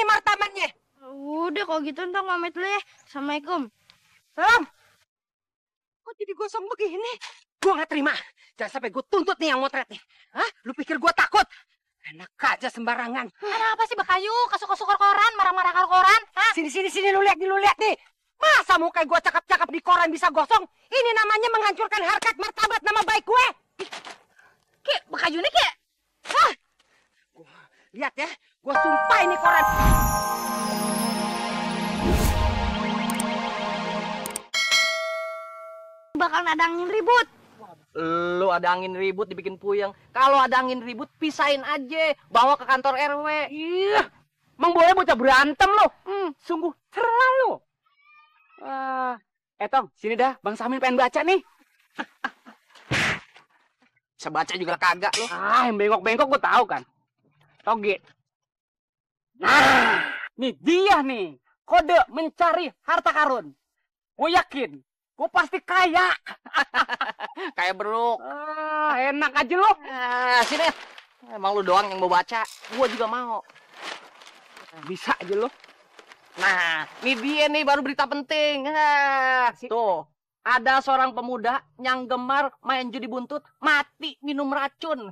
ini martabatnya. Udah kalau gitu ntar pamit dulu ya. Assalamualaikum. Salam. Kok jadi gosong begini? Gue gak terima. Jangan sampai gue tuntut nih yang motret nih. Hah? Lu pikir gue takut? Enak aja sembarangan. Ada apa sih Bakayu? Kasuk-kasuk koran, marah-marah koran. Hah? Sini lu lihat nih. Masa muka gue cakep-cakep di koran bisa gosong? Ini namanya menghancurkan harkat martabat nama baik gue. Ki, Bakayu nih Ki. Hah? Lihat ya, gue sumpah ini koran. Bakal ada angin ribut. Lu ada angin ribut dibikin puyeng. Kalau ada angin ribut pisahin aja, bawa ke kantor RW. Iya, emang boleh bocah berantem lo? Sungguh terlalu. Tong, sini dah, Bang Samin pengen baca nih. Bisa baca juga kagak lu. Yang bengkok-bengkok gue tahu kan. Toge. Nah, nih dia nih, kode mencari harta karun. Gue yakin, gue pasti kaya. Kayak beruk. Enak aja lo. Sini. Emang lu doang yang mau baca. Gua juga mau. Bisa aja lo. Nah, ini dia nih baru berita penting. Tuh, ada seorang pemuda yang gemar main judi buntut, mati minum racun.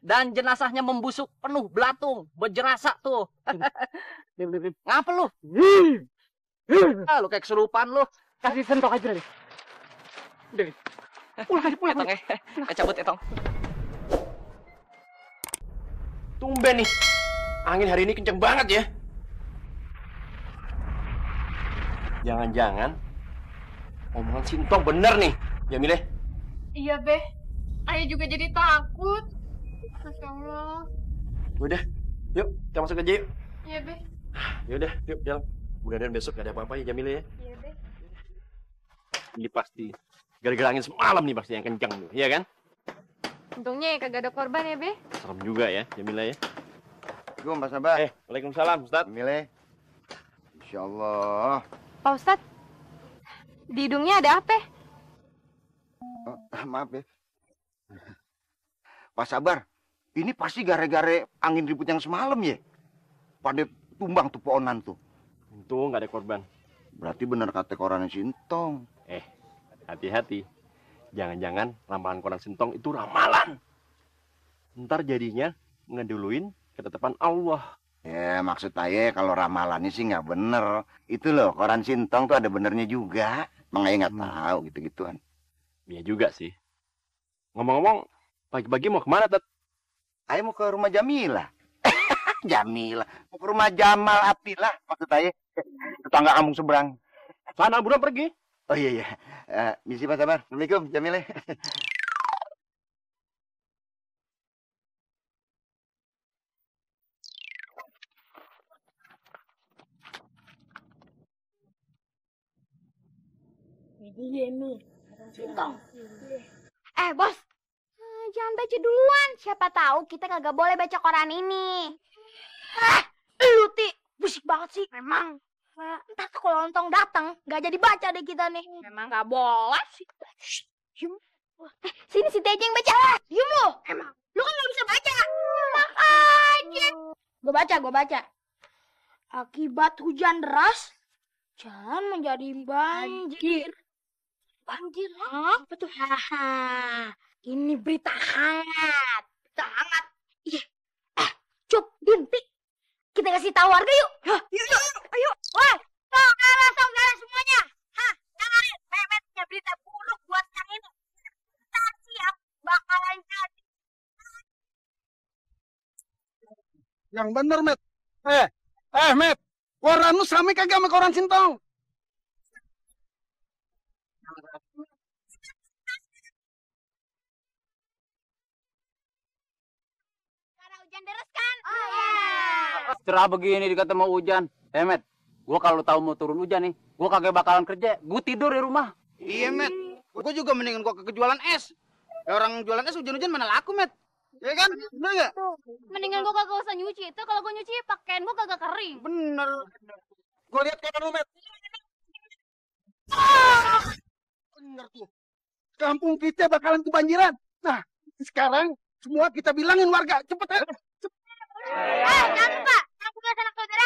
Dan jenazahnya membusuk penuh belatung, berjerasa tuh. Ngapa lu? Lu kayak kesurupan lu. Kasih sentok aja deh. Udah. Pulang. Etong cabut Etong. Tumben nih, angin hari ini kenceng banget ya. Jangan-jangan omongan Sintong bener nih, Jamile. Iya, Be. Ayah juga jadi takut. Masya Allah. Udah, yuk kita masuk aja yuk. Iya, Be. Yaudah, yuk jalan. Mudah-mudahan besok gak ada apa-apa ya Jamile ya. Iya, Be. Ini pasti gara-gara angin semalam nih pasti yang kencang nih, iya kan? Untungnya kagak ada korban ya, Be. Serem juga ya, Jamila ya. Assalamualaikum, Pak Sabah. Waalaikumsalam, Ustaz. Jamile. Insya Allah. Pak Ustadz, di hidungnya ada apa? Maaf ya. Pak Sabar, ini pasti gara-gara angin ribut yang semalam ya? Pada tumbang tuh pohonan tuh. Untung nggak ada korban. Berarti benar kata koran Sintong. Hati-hati. Jangan-jangan ramalan koran Sintong itu ramalan. Ntar jadinya ngeduluin ketetapan Allah. Ya maksud saya kalau ramalannya sih nggak bener. Itu loh koran Sintong tuh ada benernya juga. Emang ayah nggak tahu gitu-gituan. Iya juga sih. Ngomong-ngomong, pagi-pagi mau kemana, Tat? Ayah mau ke rumah Jamila. Jamila. Mau ke rumah Jamal Atila. Maksud ayah. Tetangga kampung seberang. Sana buruan pergi. Oh iya. Misi Pak Sabar. Assalamualaikum Jamila. Bos. Jangan baca duluan. Siapa tahu kita kagak boleh baca koran ini. Lu Ti, busik banget sih. Memang. Entar tuh kalau lontong datang, nggak jadi baca deh kita nih. Memang nggak boleh sih. Sini si Teja yang baca. Diam lu. Emang. Lu kan nggak bisa baca. Makanya. Gue baca. Akibat hujan deras, jalan menjadi banjir. Banjir? Apa tuh? Haha. Ini berita hangat. Iya. Cup, Dinti. Kita kasih tahu warga yuk. Yuk. Ayo. Wah, saudara semuanya. Dengerin. Mehmet punya berita buruk buat yang ini. Kita siap bakalan jadi. Yang bener, Met. Met. Koran lu sami kagak sama koran Sintong? Karena hujan deras kan? Oh iya. Cerah begini dikata mau hujan. Met, gua kalau tahu mau turun hujan nih, gua kagak bakalan kerja. Gua tidur di rumah. Iya, Met. Gua juga mendingan gua ke jualan es. Orang jualan es hujan-hujan mana laku, Met. Ya kan? Bener nggak? Mendingan gua kagak usah nyuci. Itu kalau gua nyuci pakaian gua kagak kering. Bener. Gua lihat koran lu, Met. Bener tuh. Kampung kita bakalan kebanjiran. Nah, sekarang semua kita bilangin warga. Cepet ya. Jangan lupa, yang punya sanak saudara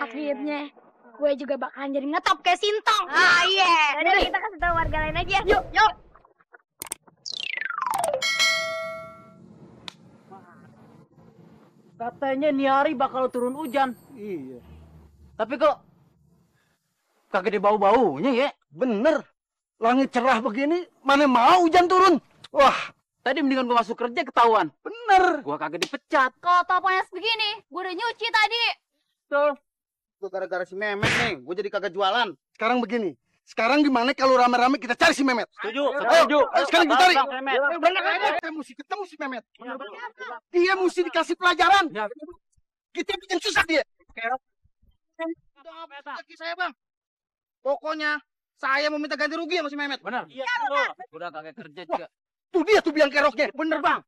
Akhirnya gue juga bakalan jadi ngetop kayak Sintong. Ah iya. Udah kita kasih tahu warga lain aja. Yuk. Katanya nih hari bakal turun hujan. Iya. Tapi kok kagak ada bau-baunya ya? Bener. Langit cerah begini, mana mau hujan turun? Wah, Tadi mendingan gua masuk kerja ketahuan. bener. Gua kagak dipecat. Kalau tau panas begini, gue udah nyuci tadi. Tuh. Itu gara-gara si Memet nih, gue jadi kagak jualan. Sekarang begini. Sekarang gimana kalau rame-rame kita cari si Memet? Setuju, Ayo, sekarang kita cari. Bang Memet. Kita mesti ketemu si Memet. Dia mesti dikasih pelajaran. Ya. Kita bikin susah dia. Udah habis kaki saya, Bang. Pokoknya saya mau minta ganti rugi sama si Memet. Benar. Iya, udah kagak kerja juga. Tuh dia tuh biang keroknya. Bener, Bang.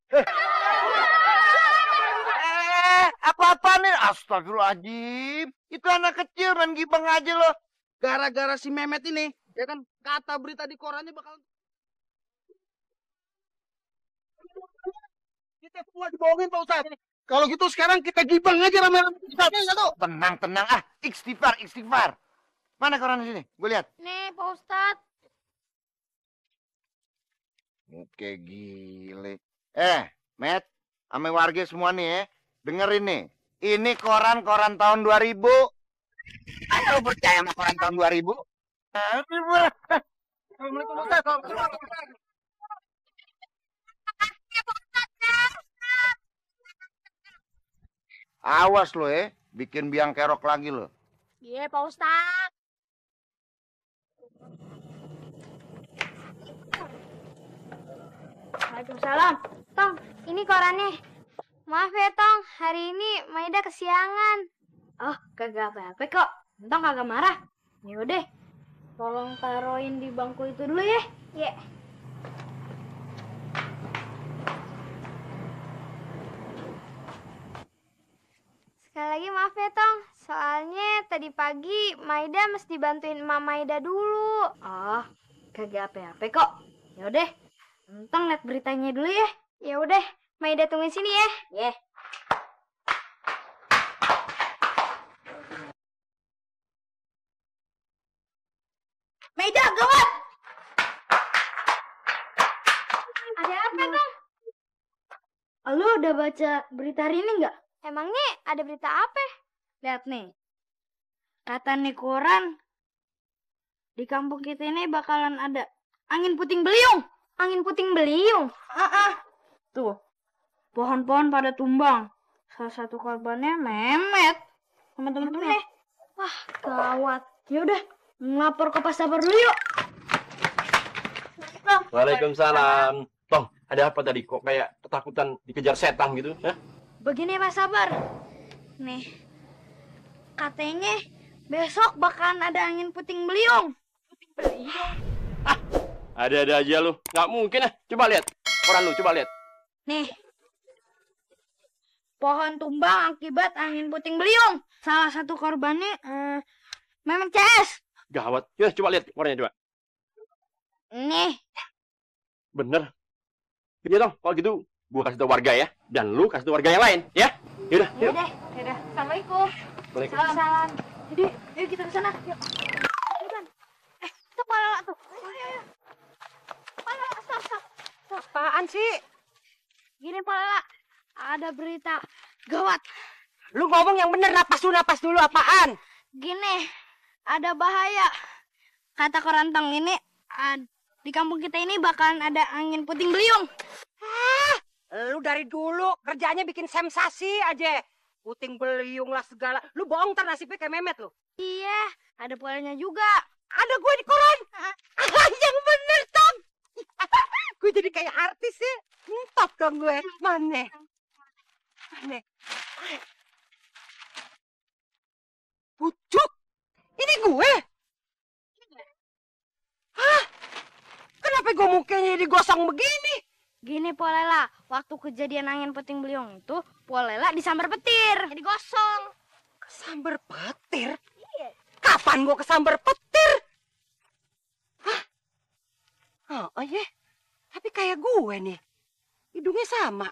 Apa-apa nih? Astagfirullahaladzim. Itu anak kecil main gibang aja loh. Gara-gara si Memet ini, ya kan, kata berita di korannya bakal... Kita semua dibohongin, Pak Ustadz. Kalau gitu sekarang kita gibang aja rame-rame. Tenang. Ah, istighfar. Mana koran sini? Gue lihat. Nih, Pak Ustadz. Oke, gile. Met, ame warga semua nih ya. Dengerin nih. Ini koran tahun 2000. Ayo percaya sama koran tahun 2000? Assalamualaikum, Ustadz. Awas lo ya, bikin biang kerok lagi lo. Iya, Pak Ustadz. Waalaikumsalam. Tong, ini korannya. Maaf ya, Tong. Hari ini Maida kesiangan. Oh, kagak apa-apa kok. Tong kagak marah. Yaudah, tolong taruhin di bangku itu dulu ya. Iya. Sekali lagi maaf ya, Tong. Soalnya tadi pagi Maida mesti bantuin Emak Maida dulu. Oh, kagak apa-apa kok. Yaudah, Tong lihat beritanya dulu ya. Ya udah, Maida tungguin sini ya. Yeah. Maida, gawat! Ada apa, Tong? Lu udah baca berita hari ini nggak? Emangnya ada berita apa? Lihat nih. Kata nih koran, di kampung kita ini bakalan ada angin puting beliung. Angin puting beliung? Tuh, pohon-pohon pada tumbang. Salah satu korbannya Memet. Sama temen-temennya. Wah, gawat. Yaudah, ngelapor ke Pak Sabar dulu yuk. Waalaikumsalam. Tong, ada apa tadi? Kok kayak ketakutan dikejar setan gitu? Hah? Begini Pak Sabar. Nih, katanya besok bakalan ada angin puting beliung. Puting beliung? Ada-ada aja lu. Nggak mungkin ah. Coba lihat. Koran lu, coba lihat. Nih, pohon tumbang akibat angin puting beliung. Salah satu korbannya Memet CS. Gawat. Ya, coba lihat korannya coba. Nih. Bener. Iya dong, kalau gitu gua kasih tau warga ya. Dan lu kasih tau warga yang lain, ya. Yaudah, yuk. Yaudah. Assalamualaikum. Waalaikumsalam. Salam. Jadi, yuk kita ke sana. Yuk. Bukan. Itu Palala tuh. Ayo. Palala, stop. Apaan sih? Gini Palala, ada berita gawat. Lu ngomong yang bener, napas dulu apaan? Gini, ada bahaya. Kata korantong ini, di kampung kita ini bakalan ada angin puting beliung. Lu dari dulu kerjanya bikin sensasi aja. Puting beliung lah segala. Lu bohong ntar nasibnya kayak Memet lu. Iya, ada polanya juga. Ada gue di koran. Yang bener, Tom. Gue jadi kayak artis ya. Top dong gue. Mana? Pucuk. Ini gue. Hah? Kenapa gue mukanya digosong begini? Gini Polela, waktu kejadian angin puting beliung itu, Polela disambar petir, jadi gosong. Kesambar petir? Iya. Kapan gue kesambar petir? Hah? Oh iya. Tapi kayak gue nih. Hidungnya sama.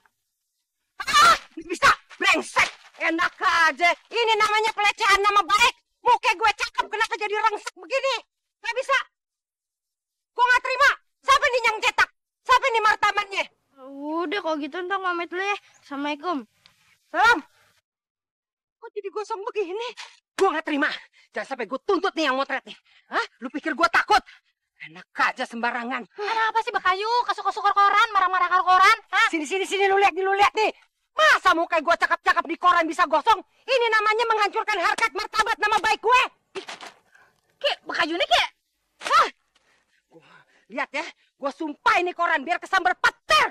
bisa, brengsek. Enak aja. Ini namanya pelecehan nama baik. Muka gue cakep, kenapa jadi rengsek begini? Gak bisa. Gue gak terima. Siapa nih yang cetak? Siapa nih martamannya? Udah kalau gitu ntar pamit dulu ya. Assalamualaikum. Salam. Kok jadi gosong begini? Gue gak terima. Jangan sampai gue tuntut nih yang motret nih. Hah? Lu pikir gue takut? Enak aja sembarangan. Ada apa sih Bakayu? Kasuk-kasuk koran, marah-marah ke koran. Hah? Sini, lu lihat nih. Masa muka gue cakep-cakep di koran bisa gosong? Ini namanya menghancurkan harkat martabat nama baik gue. Kek, Bakayu nih kek. Hah? Lihat ya, gue sumpah ini koran biar kesambar petir.